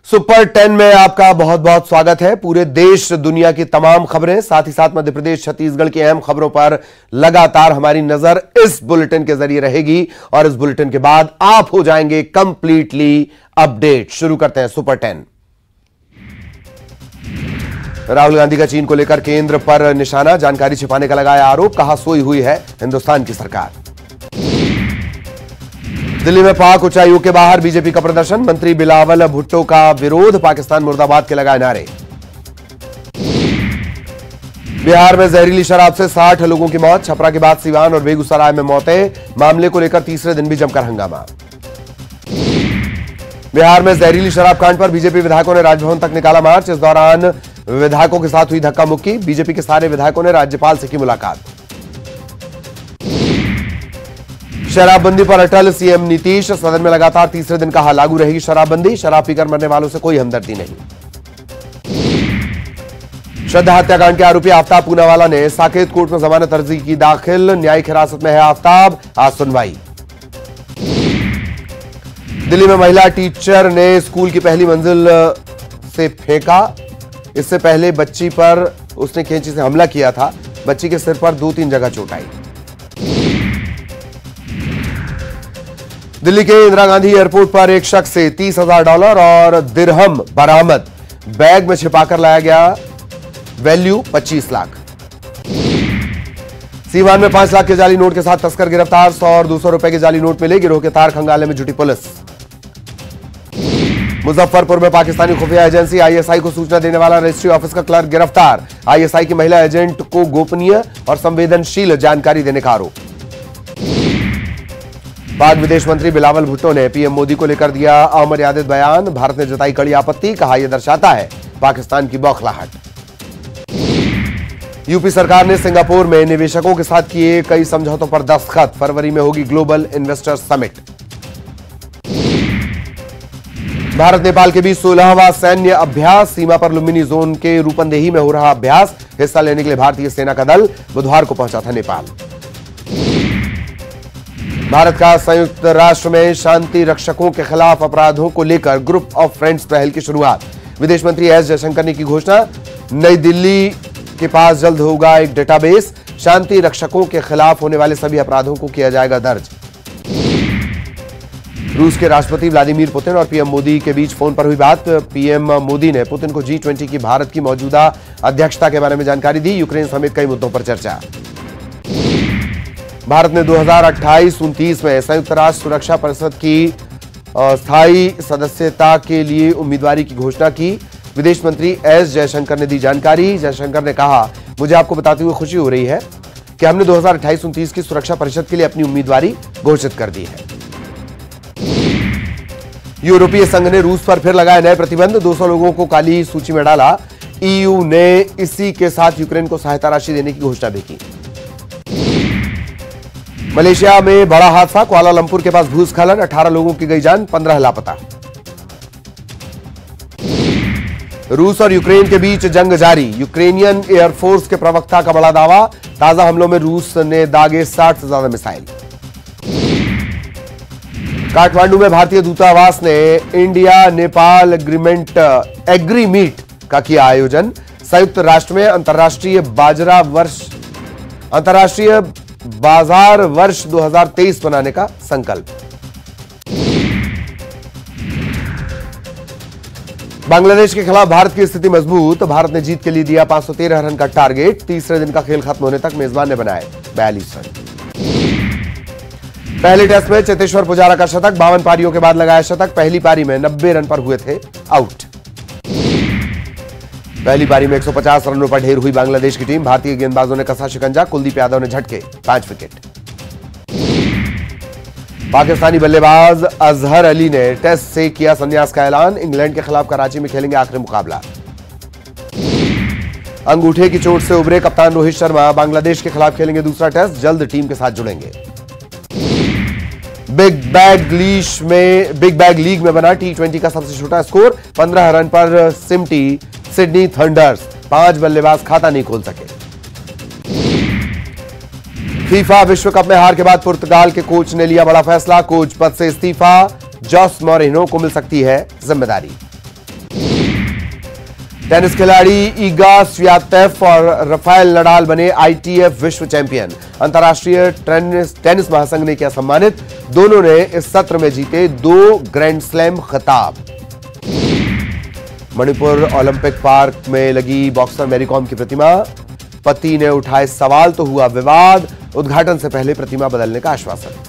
Super 10 में आपका बहुत बहुत स्वागत है। पूरे देश दुनिया की तमाम खबरें, साथ ही साथ मध्य प्रदेश छत्तीसगढ़ की अहम खबरों पर लगातार हमारी नजर इस बुलेटिन के जरिए रहेगी और इस बुलेटिन के बाद आप हो जाएंगे कंप्लीटली अपडेट। शुरू करते हैं सुपर 10। राहुल गांधी का चीन को लेकर केंद्र पर निशाना, जानकारी छिपाने का लगाया आरोप, कहा सोई हुई है हिंदुस्तान की सरकार। दिल्ली में पाक उच्चायोग के बाहर बीजेपी का प्रदर्शन, मंत्री बिलावल भुट्टो का विरोध, पाकिस्तान मुर्दाबाद के लगाए नारे। बिहार में जहरीली शराब से 60 लोगों की मौत, छपरा के बाद सिवान और बेगूसराय में मौतें, मामले को लेकर तीसरे दिन भी जमकर हंगामा। बिहार में जहरीली शराब कांड पर बीजेपी विधायकों ने राजभवन तक निकाला मार्च, इस दौरान विधायकों के साथ हुई धक्का मुक्की, बीजेपी के सारे विधायकों ने राज्यपाल से की मुलाकात। शराबबंदी पर अटल सीएम नीतीश, सदन में लगातार तीसरे दिन कहा लागू रहेगी शराबबंदी, शराब पीकर मरने वालों से कोई हमदर्दी नहीं। श्रद्धा हत्याकांड के आरोपी आफ्ताब पूनावाला ने साकेत कोर्ट में जमानत अर्जी की दाखिल, न्यायिक हिरासत में है आफ्ताब, आज सुनवाई। दिल्ली में महिला टीचर ने स्कूल की पहली मंजिल से फेंका, इससे पहले बच्ची पर उसने कैंची से हमला किया था, बच्ची के सिर पर 2-3 जगह चोट आई। दिल्ली के इंदिरा गांधी एयरपोर्ट पर एक शख्स से $30,000 और दिरहम बरामद, बैग में छिपाकर लाया गया, वैल्यू 25 लाख। सीवान में 5 लाख के जाली नोट के साथ तस्कर गिरफ्तार, 100 और 200 रुपए के जाली नोट मिले, गिरोह के तार खंगालने में जुटी पुलिस। मुजफ्फरपुर में पाकिस्तानी खुफिया एजेंसी आईएसआई को सूचना देने वाला रजिस्ट्री ऑफिस का क्लर्क गिरफ्तार, आईएसआई की महिला एजेंट को गोपनीय और संवेदनशील जानकारी देने का आरोप। पाक विदेश मंत्री बिलावल भुट्टो ने पीएम मोदी को लेकर दिया अमर्यादित बयान, भारत ने जताई कड़ी आपत्ति, कहा यह दर्शाता है पाकिस्तान की बौखलाहट। यूपी सरकार ने सिंगापुर में निवेशकों के साथ किए कई समझौतों पर दस्तखत, फरवरी में होगी global investors summit. Bharat Nepal के बीच 16वां सैन्य अभ्यास, सीमा पर लुम्बिनी जोन के रूपंदेही में हो रहा अभ्यास, हिस्सा लेने के लिए भारतीय सेना का दल बुधवार को पहुंचा था नेपाल। भारत का संयुक्त राष्ट्र में शांति रक्षकों के खिलाफ अपराधों को लेकर ग्रुप ऑफ फ्रेंड्स पहल की शुरुआत, विदेश मंत्री एस जयशंकर ने की घोषणा, नई दिल्ली के पास जल्द होगा एक डेटाबेस, शांति रक्षकों के खिलाफ होने वाले सभी अपराधों को किया जाएगा दर्ज। रूस के राष्ट्रपति व्लादिमीर पुतिन और पीएम मोदी के बीच फोन पर हुई बात, पीएम मोदी ने पुतिन को G20 की भारत की मौजूदा अध्यक्षता के बारे में जानकारी दी, यूक्रेन समेत कई मुद्दों पर चर्चा। भारत ने 2028-29 में संयुक्त राष्ट्र सुरक्षा परिषद की स्थायी सदस्यता के लिए उम्मीदवारी की घोषणा की, विदेश मंत्री एस जयशंकर ने दी जानकारी। जयशंकर ने कहा, मुझे आपको बताते हुए खुशी हो रही है कि हमने 2028-29 की सुरक्षा परिषद के लिए अपनी उम्मीदवारी घोषित कर दी है। यूरोपीय संघ ने रूस पर फिर लगाए नए प्रतिबंध, 200 लोगों को काली सूची में डाला, ईयू ने इसी के साथ यूक्रेन को सहायता राशि देने की घोषणा भी की। मलेशिया में बड़ा हादसा, कुआलालंपुर के पास भूस्खलन, 18 लोगों की गई जान, 15 लापता। रूस और यूक्रेन के बीच जंग जारी, यूक्रेनियन एयरफोर्स के प्रवक्ता का बड़ा दावा, ताजा हमलों में रूस ने दागे 60 से ज्यादा मिसाइल। काठमांडू में भारतीय दूतावास ने इंडिया नेपाल एग्रीमीट का किया आयोजन, संयुक्त राष्ट्र में अंतर्राष्ट्रीय बाजार वर्ष 2023 बनाने का संकल्प। बांग्लादेश के खिलाफ भारत की स्थिति मजबूत, भारत ने जीत के लिए दिया 513 रन का टारगेट, तीसरे दिन का खेल खत्म होने तक मेजबान ने बनाए 42 रन। पहले टेस्ट में चेतेश्वर पुजारा का शतक, 52 पारियों के बाद लगाया शतक, पहली पारी में 90 रन पर हुए थे आउट। पहली पारी में 150 रनों पर ढेर हुई बांग्लादेश की टीम, भारतीय गेंदबाजों ने कसा शिकंजा, कुलदीप यादव ने झटके 5 विकेट। पाकिस्तानी बल्लेबाज अजहर अली ने टेस्ट से किया संन्यास का ऐलान, इंग्लैंड के खिलाफ कराची में खेलेंगे आखिरी मुकाबला। अंगूठे की चोट से उभरे कप्तान रोहित शर्मा, बांग्लादेश के खिलाफ खेलेंगे दूसरा टेस्ट, जल्द टीम के साथ जुड़ेंगे। बिग बैग लीग में बना T20 का सबसे छोटा स्कोर, 15 रन पर सिमटी सिडनी थंडर्स, 5 बल्लेबाज खाता नहीं खोल सके। फीफा विश्व कप में हार के बाद पुर्तगाल के कोच ने लिया बड़ा फैसला, कोच पद से इस्तीफा, जोस मौरिन्हो को मिल सकती है जिम्मेदारी। टेनिस खिलाड़ी ईगा स्वियातेफ और राफेल नडाल बने आईटीएफ विश्व चैंपियन। अंतर्राष्ट्रीय टेनिस महासंघ ने किया सम्मानित। दोनों ने इस सत्र में जीते 2 ग्रैंड स्लैम खिताब। मणिपुर ओलंपिक पार्क में लगी बॉक्सर मैरी कॉम की प्रतिमा। पति ने उठाए सवाल तो हुआ विवाद। उद्घाटन से पहले प्रतिमा बदलने का आश्वासन।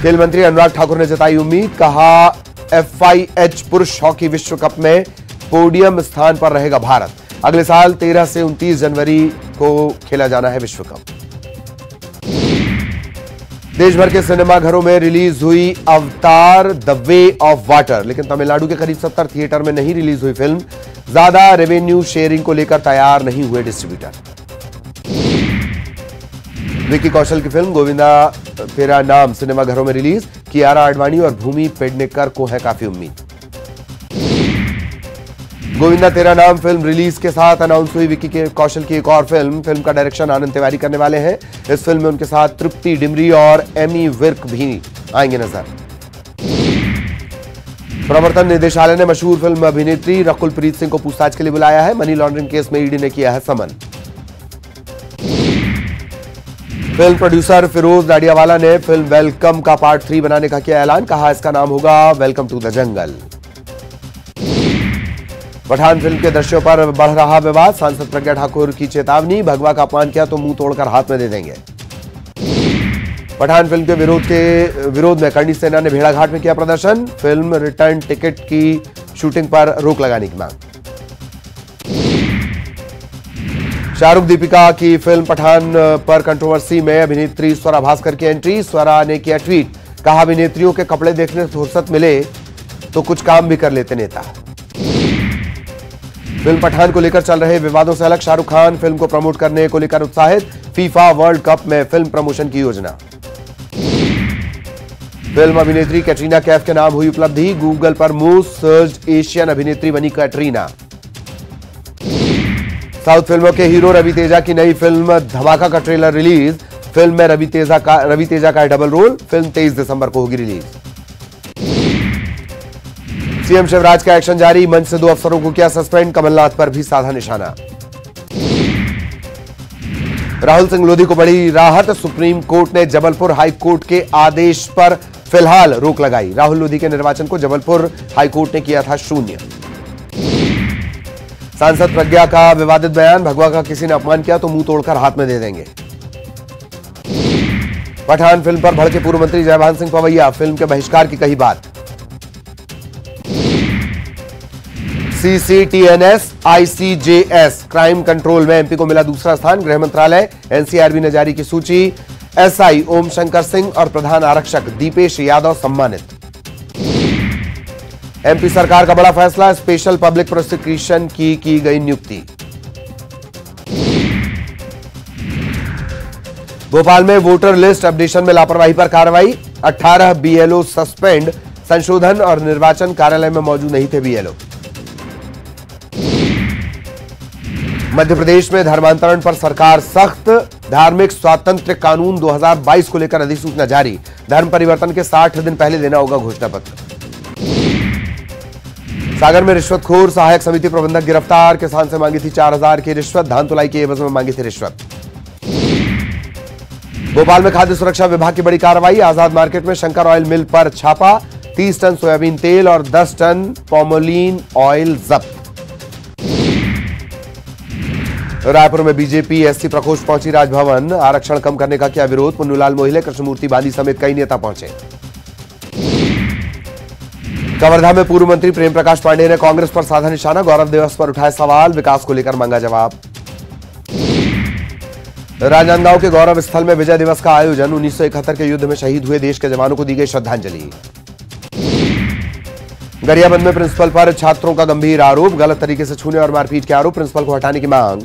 खेल मंत्री अनुराग ठाकुर ने जताई उम्मीद। कहा FIH पुरुष हॉकी विश्व कप में पोडियम स्थान पर रहेगा भारत। अगले साल 13 से 29 जनवरी को खेला जाना है विश्व कप। देश भर के सिनेमाघरों में रिलीज हुई अवतार द वे ऑफ वाटर, लेकिन तमिलनाडु के करीब 70 थिएटर में नहीं रिलीज हुई फिल्म। ज्यादा रेवेन्यू शेयरिंग को लेकर तैयार नहीं हुए डिस्ट्रीब्यूटर। विकी कौशल की फिल्म गोविंदा तेरा नाम सिनेमाघरों में रिलीज। कियारा आडवाणी और भूमि पेडनेकर को है काफी उम्मीद। गोविंदा तेरा नाम फिल्म रिलीज के साथ अनाउंस हुई विकी कौशल की एक और फिल्म का डायरेक्शन आनंद तिवारी करने वाले हैं। इस फिल्म में उनके साथ तृप्ति डिमरी और एमी विर्क भी आएंगे नजर। प्रवर्तन निदेशालय ने मशहूर फिल्म अभिनेत्री रकुल प्रीत सिंह को पूछताछ के लिए बुलाया है। मनी लॉन्ड्रिंग केस में ईडी ने किया है समन। फिल्म प्रोड्यूसर फिरोज डाडियावाला ने फिल्म वेलकम का पार्ट 3 बनाने का किया ऐलान। कहा इसका नाम होगा welcome to the jungle. Pathaan film के दृश्यों पर बढ़ रहा विवाद। सांसद प्रज्ञा ठाकुर की चेतावनी। भगवा का अपमान किया तो मुंह तोड़कर हाथ में दे देंगे। पठान फिल्म के विरोध में करणी सेना ने भेड़ाघाट में किया प्रदर्शन। फिल्म रिटर्न टिकट की शूटिंग पर रोक लगाने की मांग। शाहरुख दीपिका की फिल्म पठान पर कंट्रोवर्सी में अभिनेत्री स्वरा भास्कर की एंट्री। स्वरा ने किया ट्वीट। कहा अभिनेत्रियों के कपड़े देखने से फुर्सत मिले तो कुछ काम भी कर लेते नेता। फिल्म पठान को लेकर चल रहे विवादों से अलग शाहरुख खान फिल्म को प्रमोट करने को लेकर उत्साहित। फीफा वर्ल्ड कप में फिल्म प्रमोशन की योजना। फिल्म अभिनेत्री कैटरीना कैफ के नाम हुई उपलब्धि। गूगल पर मोस्ट सर्च्ड एशियन अभिनेत्री बनी कैटरीना। साउथ फिल्मों के हीरो रवि तेजा की नई फिल्म धमाका का ट्रेलर रिलीज। फिल्म में रवि तेजा का है डबल रोल। फिल्म 23 दिसंबर को होगी रिलीज। सीएम शिवराज का एक्शन जारी। मंच से 2 अफसरों को किया सस्पेंड। कमलनाथ पर भी साधा निशाना। राहुल सिंह लोधी को बड़ी राहत। सुप्रीम कोर्ट ने जबलपुर हाई कोर्ट के आदेश पर फिलहाल रोक लगाई। राहुल लोधी के निर्वाचन को जबलपुर हाई कोर्ट ने किया था शून्य। सांसद प्रज्ञा का विवादित बयान। भगवा का किसी ने अपमान किया तो मुंह तोड़कर हाथ में दे देंगे। पठान फिल्म पर भड़के पूर्व मंत्री जयभान सिंह पवैया। फिल्म के बहिष्कार की कही बात। CCTNS ICJS क्राइम कंट्रोल में एमपी को मिला दूसरा स्थान। गृह मंत्रालय एनसीआरबी ने जारी की सूची। SI ओम शंकर सिंह और प्रधान आरक्षक दीपेश यादव सम्मानित। एमपी सरकार का बड़ा फैसला। स्पेशल पब्लिक प्रोसिक्यूशन की गई नियुक्ति। भोपाल में वोटर लिस्ट अपडेशन में लापरवाही पर कार्रवाई। 18 BLO सस्पेंड। संशोधन और निर्वाचन कार्यालय में मौजूद नहीं थे BLO। मध्य प्रदेश में धर्मांतरण पर सरकार सख्त। धार्मिक स्वातंत्र्य कानून 2022 को लेकर अधिसूचना जारी। धर्म परिवर्तन के 60 दिन पहले देना होगा घोषणा पत्र। सागर में रिश्वतखोर सहायक समिति प्रबंधक गिरफ्तार। किसान से मांगी थी 4000 की रिश्वत। धान तुलाई के एवज में मांगी थी रिश्वत। भोपाल में खाद्य सुरक्षा विभाग की बड़ी कार्रवाई। आजाद मार्केट में शंकर ऑयल मिल पर छापा। 30 टन सोयाबीन तेल और 10 टन पॉमोलिन ऑयल जब्त। रायपुर में बीजेपी एससी प्रकोष्ठ पहुंची राजभवन। आरक्षण कम करने का किया विरोध। पुन्नूलाल मोहिले, कृष्णमूर्ति बाली समेत कई नेता पहुंचे। कवर्धा में पूर्व मंत्री प्रेम प्रकाश पांडेय ने कांग्रेस पर साधा निशाना। गौरव दिवस पर उठाए सवाल। विकास को लेकर मांगा जवाब। राजनांदगांव के गौरव स्थल में विजय दिवस का आयोजन। 1971 के युद्ध में शहीद हुए देश के जवानों को दी गई श्रद्धांजलि। गरियाबंद में प्रिंसिपल पर छात्रों का गंभीर आरोप। गलत तरीके से छूने और मारपीट के आरोप। प्रिंसिपल को हटाने की मांग।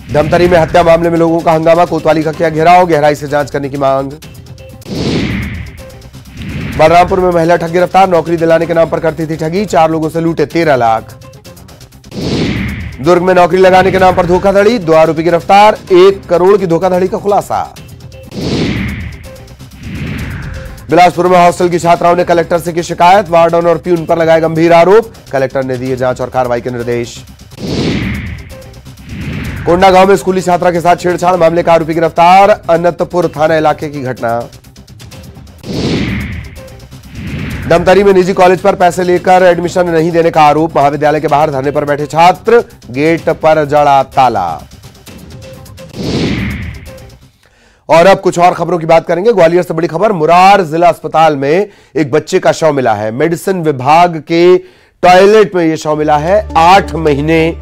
धमतरी में हत्या मामले में लोगों का हंगामा। कोतवाली का किया घेराव। गहराई से जांच करने की मांग। बलरामपुर में महिला ठग गिरफ्तार। नौकरी दिलाने के नाम पर करती थी ठगी। 4 लोगों से लूटे 13 लाख। दुर्ग में नौकरी लगाने के नाम पर धोखाधड़ी। 2 आरोपी गिरफ्तार। 1 करोड़ की धोखाधड़ी का खुलासा। बिलासपुर में हॉस्टल की छात्राओं ने कलेक्टर से की शिकायत, वार्डन और प्यून पर लगाए गंभीर आरोप, कलेक्टर ने दिए जांच और कार्रवाई के निर्देश। कोंडागांव में स्कूली छात्रा के साथ छेड़छाड़ मामले का आरोपी गिरफ्तार, अनंतपुर थाना इलाके की घटना। धमतरी में निजी कॉलेज पर पैसे लेकर एडमिशन नहीं देने का आरोप, महाविद्यालय के बाहर धरने पर बैठे छात्र, गेट पर जड़ा ताला। और अब कुछ और खबरों की बात करेंगे। ग्वालियर से बड़ी खबर, मुरार जिला अस्पताल में एक बच्चे का शव मिला है। मेडिसिन विभाग के टॉयलेट में यह शव मिला है। 8 महीने